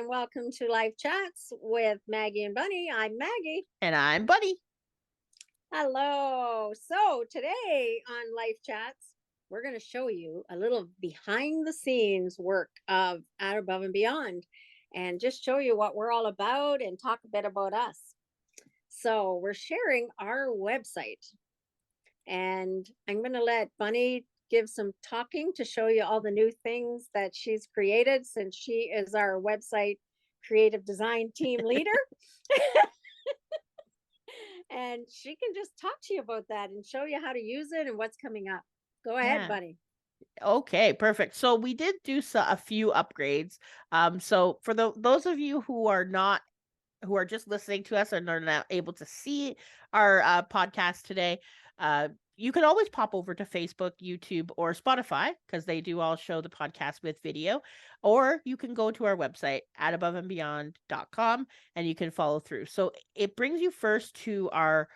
and welcome to Life Chats with Maggie and Bunny. I'm Maggie. And I'm Bunny. Hello. So, today on Life Chats, we're going to show you a little behind the scenes work of Out Above and Beyond and just show you what we're all about and talk a bit about us. So, we're sharing our website, and I'm going to let Bunny give some talking to show you all the new things that she's created since she is our website creative design team leader. And she can just talk to you about that and show you how to use it and what's coming up. Go ahead, Yeah. Bunny. Okay, perfect. So we did do a few upgrades. So for those of you who are just listening to us and are not able to see our podcast today, you can always pop over to Facebook, YouTube, or Spotify because they do all show the podcast with video. Or you can go to our website at aboveandbeyond.com and you can follow through. So it brings you first to our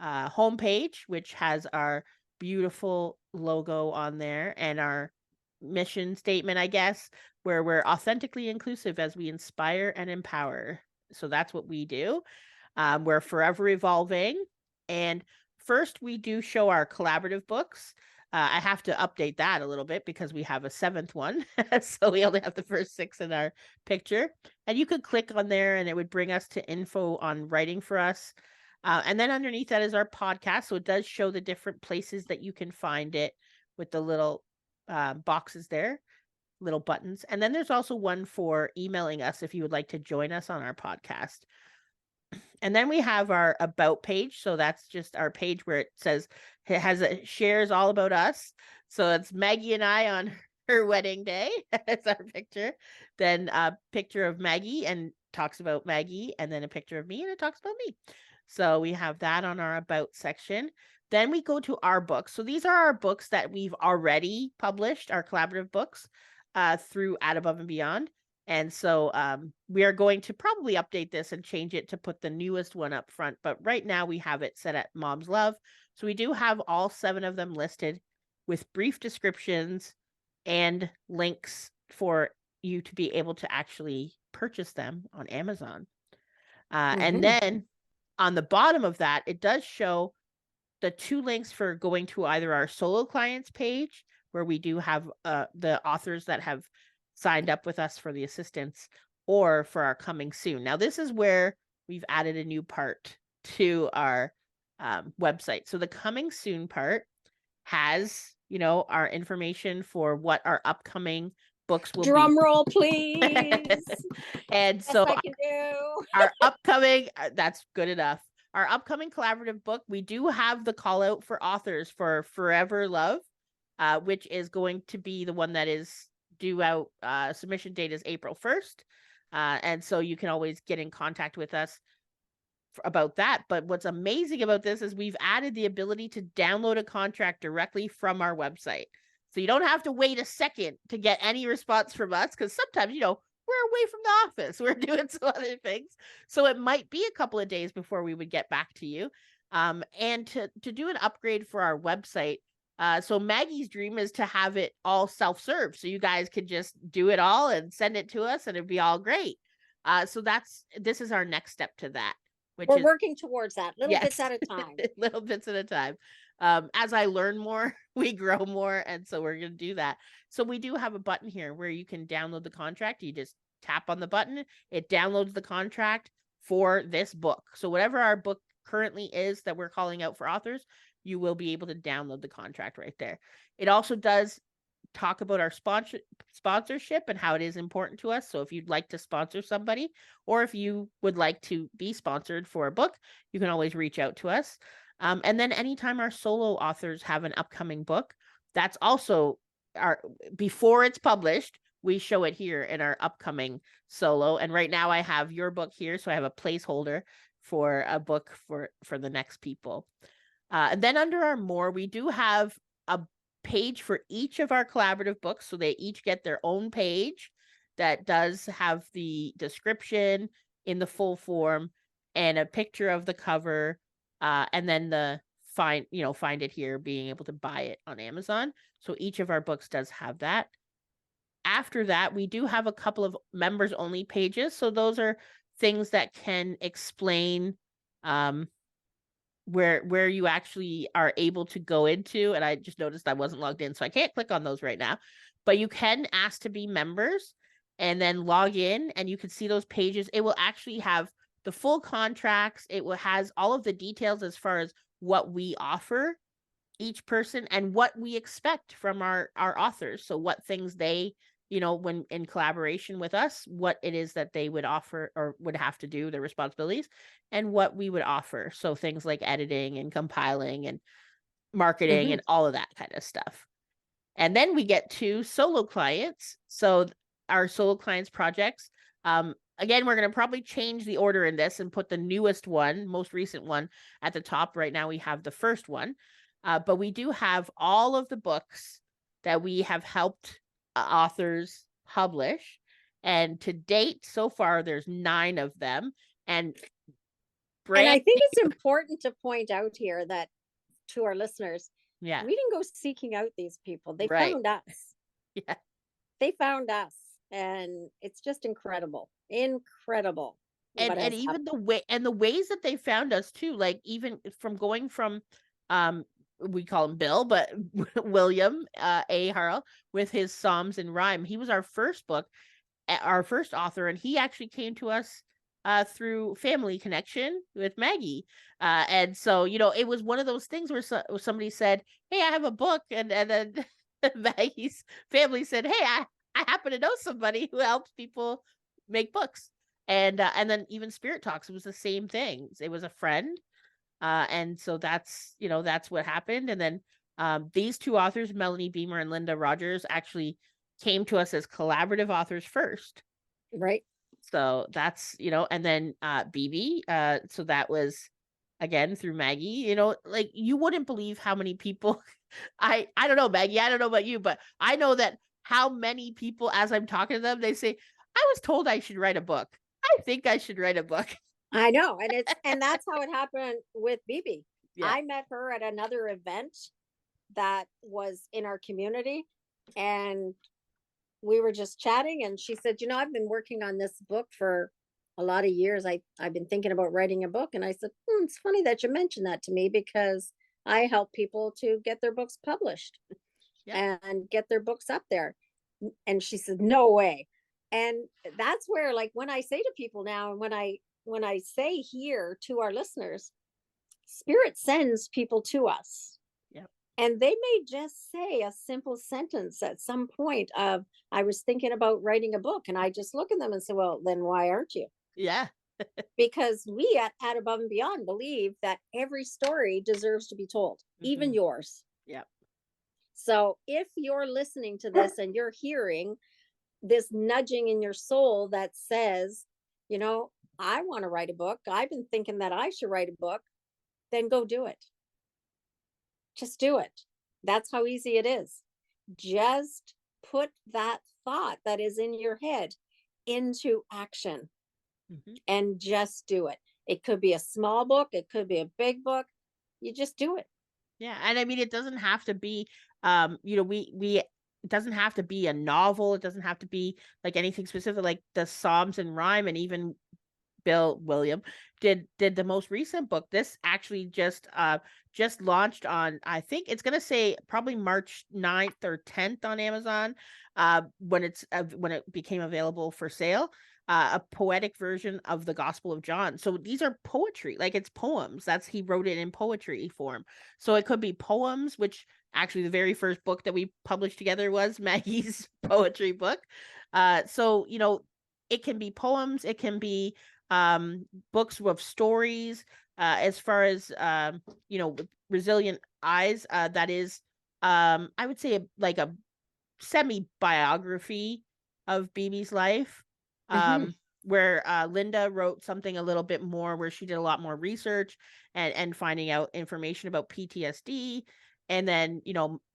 homepage, which has our beautiful logo on there and our mission statement, I guess, where we're authentically inclusive as we inspire and empower. So that's what we do. We're forever evolving. And first, we do show our collaborative books. I have to update that a little bit because we have a 7th one. So we only have the first 6 in our picture. And you could click on there and it would bring us to info on writing for us. And then underneath that is our podcast. So it does show the different places that you can find it with the little boxes there, little buttons. And then there's also one for emailing us if you would like to join us on our podcast. And then we have our about page. So that's just our page where it shares all about us. So it's Maggie and I on her wedding day. That's our picture. Then a picture of Maggie and talks about Maggie, and then a picture of me and it talks about me. So we have that on our about section. Then we go to our books. So these are our books that we've already published, our collaborative books, through Out Above and Beyond. And so we are going to probably update this and change it to put the newest one up front. But right now we have it set at Mom's Love. So we do have all 7 of them listed with brief descriptions and links for you to be able to actually purchase them on Amazon. And then on the bottom of that, it does show the 2 links for going to either our solo clients page, where we do have the authors that have signed up with us for the assistance, or for our coming soon. Now, this is where we've added a new part to our website. So the coming soon part has, our information for what our upcoming books will Drum be. roll, please. And Yes, so I can do. our upcoming, that's good enough. Our upcoming collaborative book, we do have the call out for authors for Forever Love, which is going to be the one that is due out. Submission date is April 1st. And so you can always get in contact with us about that. But what's amazing about this is we've added the ability to download a contract directly from our website. So you don't have to wait a second to get any response from us, because sometimes, we're away from the office. We're doing some other things. So it might be a couple of days before we would get back to you. And to do an upgrade for our website, so Maggie's dream is to have it all self-serve. So you guys can just do it all and send it to us and it'd be all great. So this is our next step to that. We're working towards that, little bits Yes. at a time. Little bits at a time. As I learn more, we grow more. And so we're going to do that. So we do have a button here where you can download the contract. You just tap on the button. It downloads the contract for this book. So whatever our book currently is that we're calling out for authors, you will be able to download the contract right there. It also does talk about our sponsorship and how it is important to us. So if you'd like to sponsor somebody, or if you would like to be sponsored for a book, you can always reach out to us. And then anytime our solo authors have an upcoming book, that's also before it's published, we show it here in our upcoming solo. And right now I have your book here. So I have a placeholder for a book for the next people. And then under our more, we do have a page for each of our collaborative books. So they each get their own page that does have the description in the full form and a picture of the cover. And then the find it here, being able to buy it on Amazon. So each of our books does have that. after that, we do have a couple of members only pages. So those are things that can explain um where you actually are able to go into. And I just noticed I wasn't logged in, so I can't click on those right now. But you can ask to be members and then log in, and you can see those pages. It will actually have the full contracts. It will has all of the details as far as what we offer each person and what we expect from our authors. So what things they, when in collaboration with us, what it is that they would offer or would have to do, their responsibilities, and what we would offer. So things like editing and compiling and marketing Hmm. and all of that kind of stuff. And then we get to solo clients. So our solo clients projects, again, we're going to probably change the order in this and put the newest one, most recent one at the top. Right now we have the first one. But we do have all of the books that we have helped authors publish. And to date, so far, there's 9 of them. And And brand I think it's important to point out here that to our listeners, yeah, we didn't go seeking out these people. They right. found us. Yeah. They found us. And it's just incredible. Incredible what And has even happened. the ways that they found us too, like even from going from um we call him Bill, but William A. Harrell with his Psalms and Rhyme. He was our first book, our first author, and he actually came to us through Family Connection with Maggie. And so, it was one of those things where somebody said, "Hey, I have a book," and then Maggie's family said, "Hey, I happen to know somebody who helps people make books." And then even Spirit Talks, it was the same thing. It was a friend, and so that's what happened. And then these 2 authors, Melanie Beamer and Linda Rogers, actually came to us as collaborative authors first. Right. So that's, and then BB, so that was again through Maggie. Like you wouldn't believe how many people I don't know, Maggie, I don't know about you, but I know that how many people, as I'm talking to them, they say, "I was told I should write a book. I think I should write a book." I know. And that's how it happened with Bibi. Yeah. I met her at another event that was in our community. And we were just chatting, and she said, I've been working on this book for a lot of years. I've been thinking about writing a book. And I said, it's funny that you mentioned that to me, because I help people to get their books published Yep. and get their books up there." And she said, no way. And that's where, like, when I say to people now, and when I say here to our listeners, Spirit sends people to us. Yep. And they may just say a simple sentence at some point of, I was thinking about writing a book. And I just look at them and say, well, then why aren't you? Yeah. Because we at Above and Beyond believe that every story deserves to be told, even Hmm. yours. Yep. So if you're listening to this and you're hearing this nudging in your soul that says, you know, I want to write a book, I've been thinking that I should write a book, then go do it. Just do it. That's how easy it is. Just put that thought that is in your head into action Hmm. and just do it. It could be a small book, it could be a big book. You just do it. Yeah, and I mean, it doesn't have to be, we it doesn't have to be a novel. It doesn't have to be like anything specific, like the Psalms and Rhyme, and even William did the most recent book. This actually just launched on, I think it's gonna say probably March 9th or 10th on Amazon, when it became available for sale. A poetic version of the Gospel of John. So these are poetry, like it's poems. He wrote it in poetry form. So it could be poems, which actually the very first book that we published together was Maggie's poetry book. So it can be poems, it can be books with stories, as far as with Resilient Eyes, that is, I would say like a semi biography of BB's life, Mhm. um where Linda wrote something a little bit more, where she did a lot more research and finding out information about PTSD. And then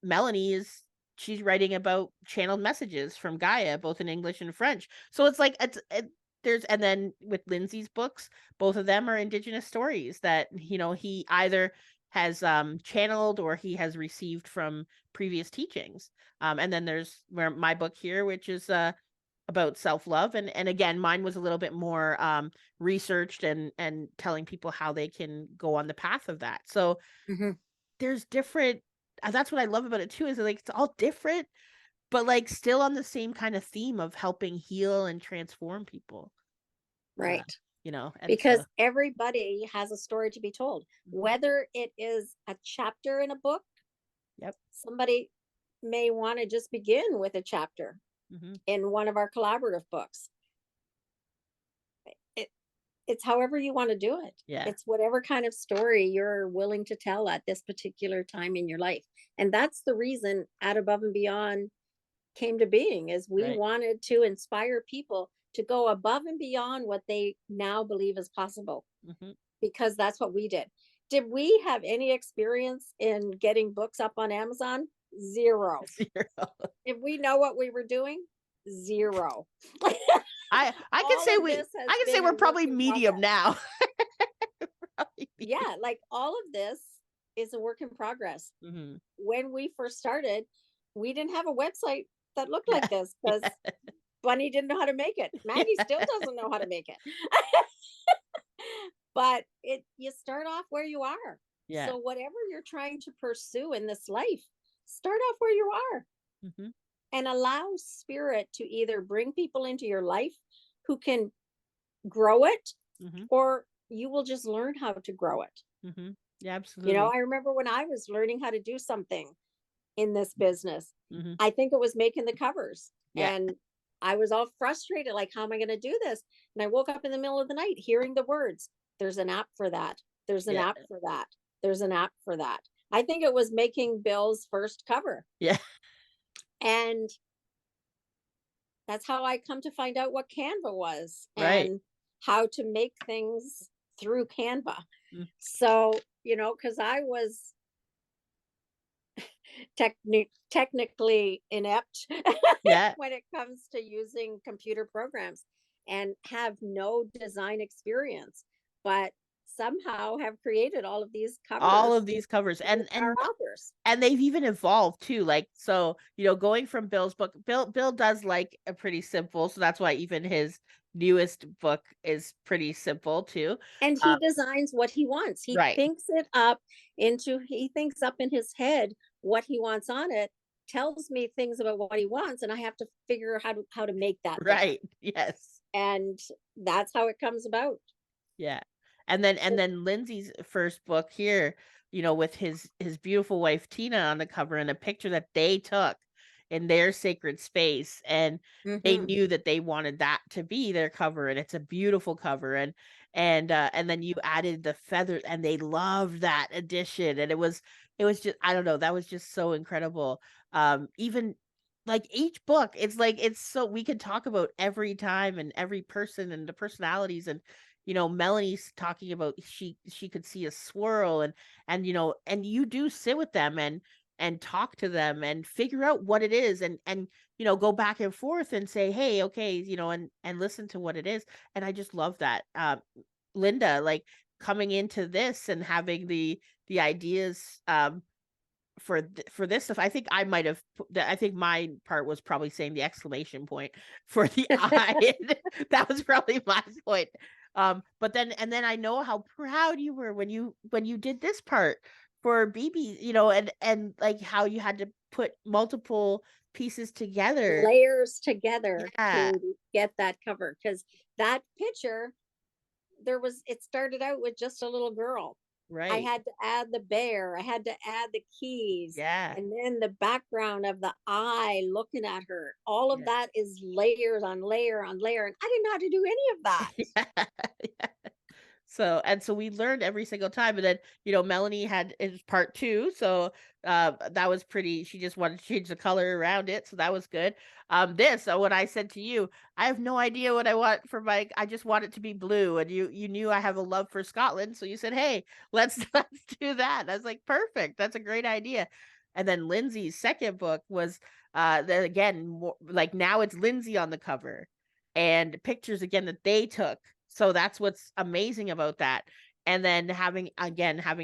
Melanie she's writing about channeled messages from Gaia, both in English and French. So it's like there's, and then with Lindsay's books, both of them are Indigenous stories that he either has channeled or he has received from previous teachings. And then there's my book here, which is about self-love, and again, mine was a little bit more researched and telling people how they can go on the path of that. So Mhm. there's different, that's what I love about it too, is like it's all different, but like still on the same kind of theme of helping heal and transform people. uh Right. and so Because everybody has a story to be told, mhm, whether it is a chapter in a book. yep. Somebody may want to just begin with a chapter Hmm. in one of our collaborative books. It, it's however you want to do it. Yeah. It's whatever kind of story you're willing to tell at this particular time in your life. And that's the reason At Above and Beyond came to being, is we Right. wanted to inspire people to go above and beyond what they now believe is possible, Hmm. because that's what we did. Did we have any experience in getting books up on Amazon? Zero. Zero. Did we know what we were doing? Zero. I can All say of we this has I can say been we're a work probably in medium progress. now. Probably medium. Yeah, like all of this is a work in progress. Hmm. When we first started, we didn't have a website that looked Yeah. like this, because Yeah. Bunny didn't know how to make it. Maggie still Yeah. doesn't know how to make it. But you start off where you are. Yeah. So whatever you're trying to pursue in this life, start off where you are Hmm. and allow spirit to either bring people into your life who can grow it, Hmm. or you will just learn how to grow it. Hmm. Yeah, absolutely. I remember when I was learning how to do something in this business, Hmm. I think it was making the covers. Yeah. And I was all frustrated, like, how am I going to do this? And I woke up in the middle of the night hearing the words, there's an app for that. There's an Yeah. app for that. There's an app for that. I think it was making Bill's first cover. Yeah. And that's how I come to find out what Canva was Right. and how to make things through Canva. Mm. So, because I was technically inept Yeah. when it comes to using computer programs and have no design experience, but somehow have created all of these All covers of these covers, with our authors. and they've even evolved too. Like, so, going from Bill's book, Bill does like a pretty simple, so that's why even his newest book is pretty simple too. And Um, he designs what he wants. right. He thinks up in his head what he wants on it, tells me things about what he wants, and I have to figure out how to make that there. Right. Yes. And that's how it comes about. Yeah. And then Lindsay's first book here, with his beautiful wife Tina on the cover, and a picture that they took in their sacred space, and they Hmm. knew that they wanted that to be their cover, and it's a beautiful cover, and then you added the feather, and they loved that addition, and it was just, I don't know, that was just so incredible. Even like each book, it's like, it's so, we could talk about every time and every person and the personalities, and Melanie's talking about, she could see a swirl, and you do sit with them and talk to them and figure out what it is, and go back and forth and say, hey, okay, and listen to what it is. And I just love that. Linda, like, coming into this and having the ideas, for this stuff. I think I might have I think my part was probably saying the exclamation point for the eye. That was probably my point. But then I know how proud you were when you did this part for BB, and like how you had to put multiple pieces together. Layers together Yeah, to get that cover, because that picture, it started out with just a little girl. I right. had to add the bear, I had to add the keys, Yeah. and then the background of the eye looking at her. All of Yeah. that is layers on layer on layer, and I didn't know how to do any of that. Yeah. So we learned every single time, and then Melanie had his part two, so that was pretty. She just wanted to change the color around it, so that was good. This, what I said to you, I have no idea what I want for my. I just want it to be blue, and you knew I have a love for Scotland, so you said, hey, let's let's do that. I was like, perfect, that's a great idea. And then Lindsay's second book was then again, more, like, now it's Lindsay on the cover, and pictures again that they took, so that's what's amazing about that. and then having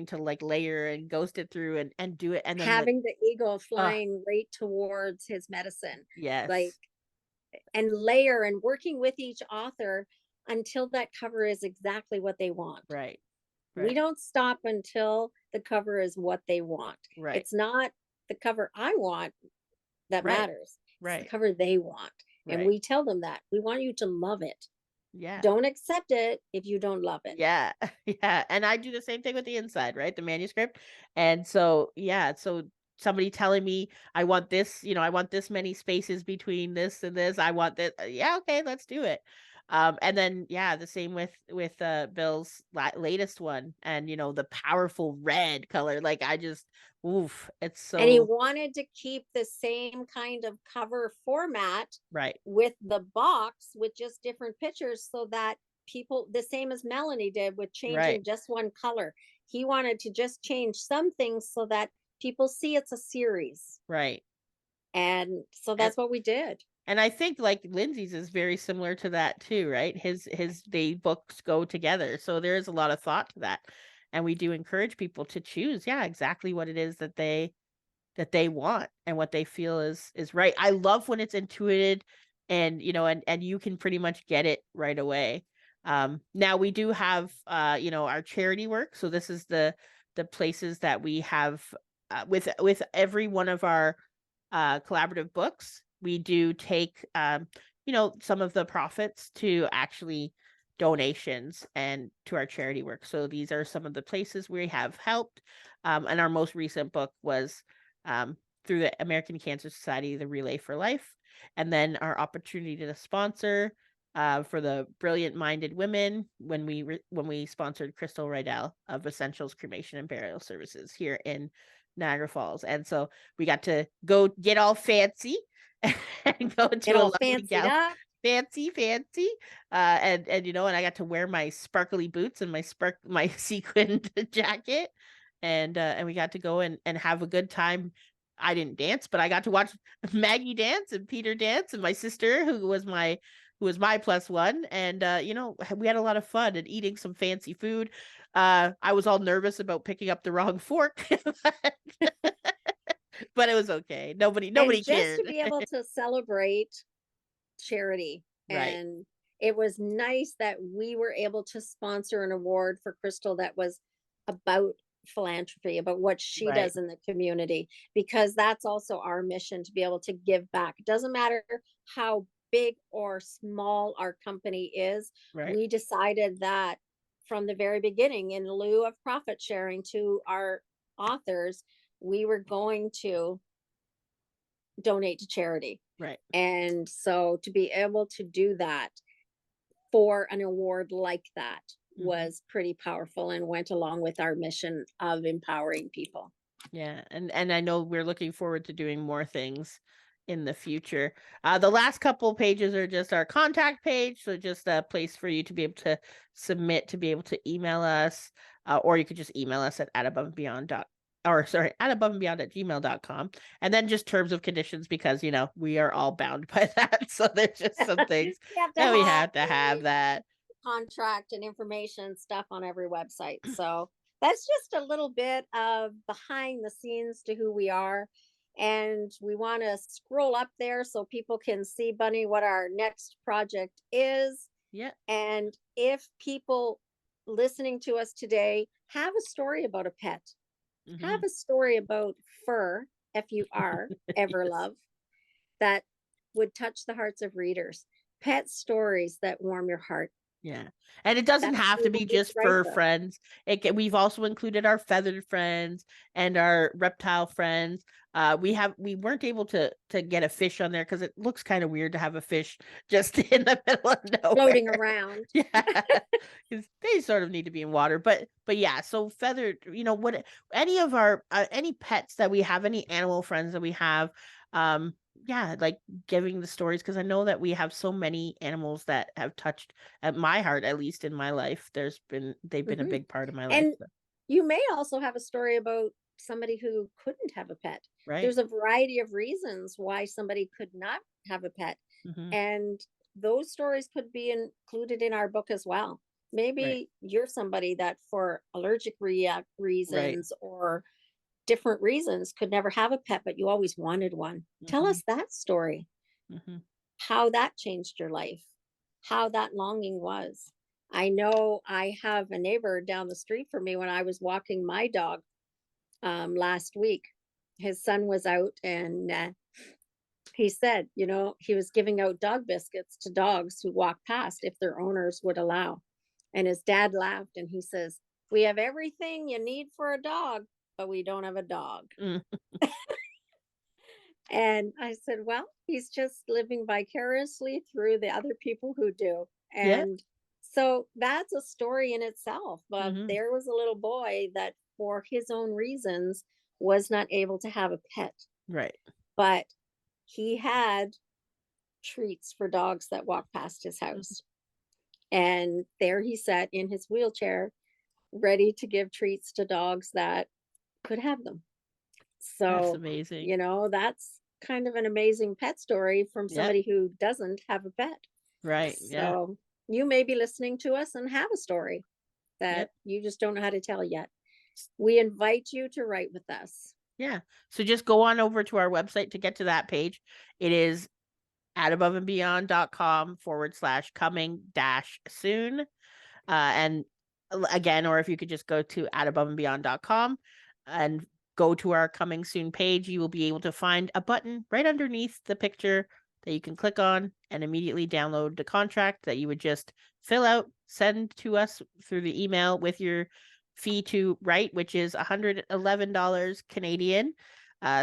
to like layer and ghost it through and do it, and then Having the eagle uh flying right towards his medicine, like, yes, and layer and working with each author until that cover is exactly what they want. right, We right, don't stop until the cover is what they want. right, It's not the cover I want that right, matters. It's the right, cover they want. And right, we tell them that we want you to love it. yeah. Don't accept it if you don't love it. Yeah, yeah, and I do the same thing with the inside, right? The manuscript. And so, yeah, so somebody telling me I want this, I want this many spaces between this and this. I want that. Yeah, okay, let's do it. And then yeah, the same with Bill's latest one, and the powerful red color. Like I just, oof, it's And he so wanted to keep the same kind of cover format right, with the box with just different pictures so that people, the same as Melanie did with right, changing just one color. He wanted to just change some things so that people see it's a series. right. And so And that's what we did. And I think like Lindsay's is very similar to that too, right? His they books go together. So there is a lot of thought to that. And we do encourage people to choose, yeah, exactly what it is that they want and what they feel is right. I love when it's intuited and and you can pretty much get it right away. Now we do have our charity work. So this is the places that we have with every one of our collaborative books. We do take some of the profits to actually donations and to our charity work. So these are some of the places we have helped. And our most recent book was um, through the American Cancer Society, the Relay for Life, and then our opportunity to sponsor for the brilliant minded women when we sponsored Crystal Rydell of Essentials Cremation and Burial Services here in Niagara Falls. And so we got to go get all fancy and go Get to a all lovely fancied gal up. fancy and and I got to wear my sparkly boots and my sequined jacket and we got to go and have a good time. I didn't dance, but I got to watch Maggie dance and Peter dance and my sister who was my plus one, and we had a lot of fun and eating some fancy food. I was all nervous about picking up the wrong fork, but it was okay. And Nobody just to cared. be able to celebrate charity. Right, And it was nice that we were able to sponsor an award for Crystal that was about philanthropy, about what she right, does in the community, because that's also our mission to be able to give back. It doesn't matter how big or small our company is. right, We decided that from the very beginning, in lieu of profit sharing to our authors, we were going to donate to charity. right. And so to be able to do that for an award like that Mhm. was pretty powerful and went along with our mission of empowering people. Yeah, and I know we're looking forward to doing more things in the future. The last couple pages are just our contact page, so just a place for you to be able to submit, to be able to email us, or you could just email us at @aboveandbeyond dot or sorry, @aboveandbeyond@gmail.com. And then just terms of conditions because we are all bound by that. So there's just some things We have to that we have have to have that. contract and information stuff on every website. So that's just a little bit of behind the scenes to who we are. And we want to scroll up there so people can see, Bunny, what our next project is. Yeah. And if people listening to us today have a story about a pet, have Hmm. a story about fur, FUR, ever Yes. love, that would touch the hearts of readers. Pet stories that warm your heart. Yeah. And it doesn't That's have what we to be want you to just write fur about. friends. We've also included our feathered friends and our reptile friends. We weren't able to get a fish on there because it looks kind of weird to have a fish just in the middle of nowhere. Floating around. Yeah. 'Cause they sort of need to be in water. But yeah, so feathered, what any of our any pets that we have, any animal friends that we have, yeah, like giving the stories because I know that we have so many animals that have touched at my heart, at least in my life. They've been a Mhm. big part of my life. And So, you may also have a story about somebody who couldn't have a pet. right. There's a variety of reasons why somebody could not have a pet. Hmm. And those stories could be included in our book as well. Maybe you're somebody that for allergic Right. reasons or different reasons could never have a pet, but you always wanted one. Tell Hmm. us that story, Hmm. how that changed your life, how that longing was. I know I have a neighbor down the street from me when I was walking my dog last week. His son was out and he said, he was giving out dog biscuits to dogs who walked past if their owners would allow. And his dad laughed and he says, "We have everything you need for a dog, but we don't have a dog." Mm. And I said, "Well, he's just living vicariously through the other people who do." Yeah. And so that's a story in itself. But Hmm. there was a little boy that, for his own reasons, was not able to have a pet, Right. but he had treats for dogs that walked past his Mhm. house. And there he sat in his wheelchair, ready to give treats to dogs that could have them. That's So, amazing. that's kind of an amazing pet story from Yep. somebody who doesn't have a pet. Right. Yeah. So, you may be listening to us and have a story that Yep. you just don't know how to tell yet. We invite you to write with us. Yeah. So just go on over to our website to get to that page. It is at aboveandbeyond.com/coming dash soon. And again, or if you could just go to at aboveandbeyond.com and go to our coming soon page, you will be able to find a button right underneath the picture that you can click on and immediately download the contract that you would just fill out, send to us through the email with your fee to write, which is $111 Canadian.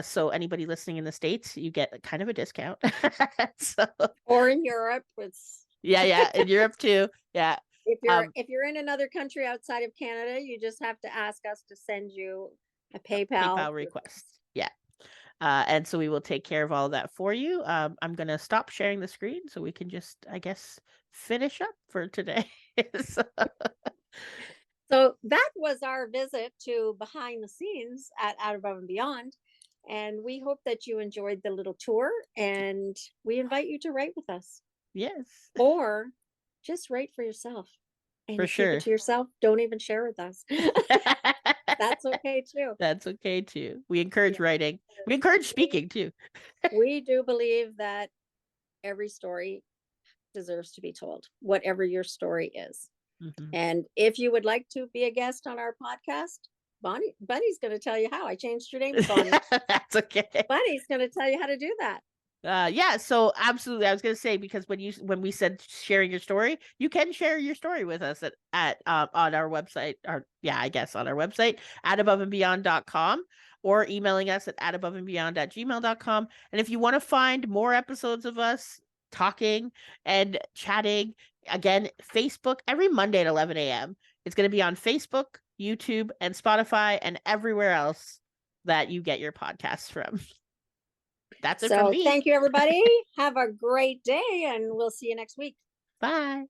So anybody listening in the States, you get kind of a discount. So Or in Europe, it's yeah, in Europe too. Yeah. if you're Um, if you're in another country outside of Canada, you just have to ask us to send you a PayPal PayPal request. request. Yeah. And so we will take care of all of that for you. I'm going to stop sharing the screen so we can just, I guess, finish up for today. So, So that was our visit to behind the scenes at Out Above and Beyond. And we hope that you enjoyed the little tour, and we invite you to write with us yes, or just write for yourself for and keep it sure. to yourself. Don't even share with us. That's okay too. That's okay too. We encourage Yeah. writing. We encourage We, speaking too. we do believe that every story deserves to be told, whatever your story is. Hmm. And if you would like to be a guest on our podcast, Bunny's going to tell you how. I changed your name to Bonnie. That's okay. Bunny's going to tell you how to do that. Yeah, so absolutely. I was gonna say, because when we said sharing your story, you can share your story with us at on our website, or yeah, I guess on our website at aboveandbeyond.com, or emailing us at aboveandbeyond@gmail.com. And if you want to find more episodes of us talking and chatting, again, Facebook every Monday at 11 a.m. It's gonna be on Facebook, YouTube, and Spotify, and everywhere else that you get your podcasts from. That's it from So me. thank you, everybody. Have a great day, and we'll see you next week. Bye.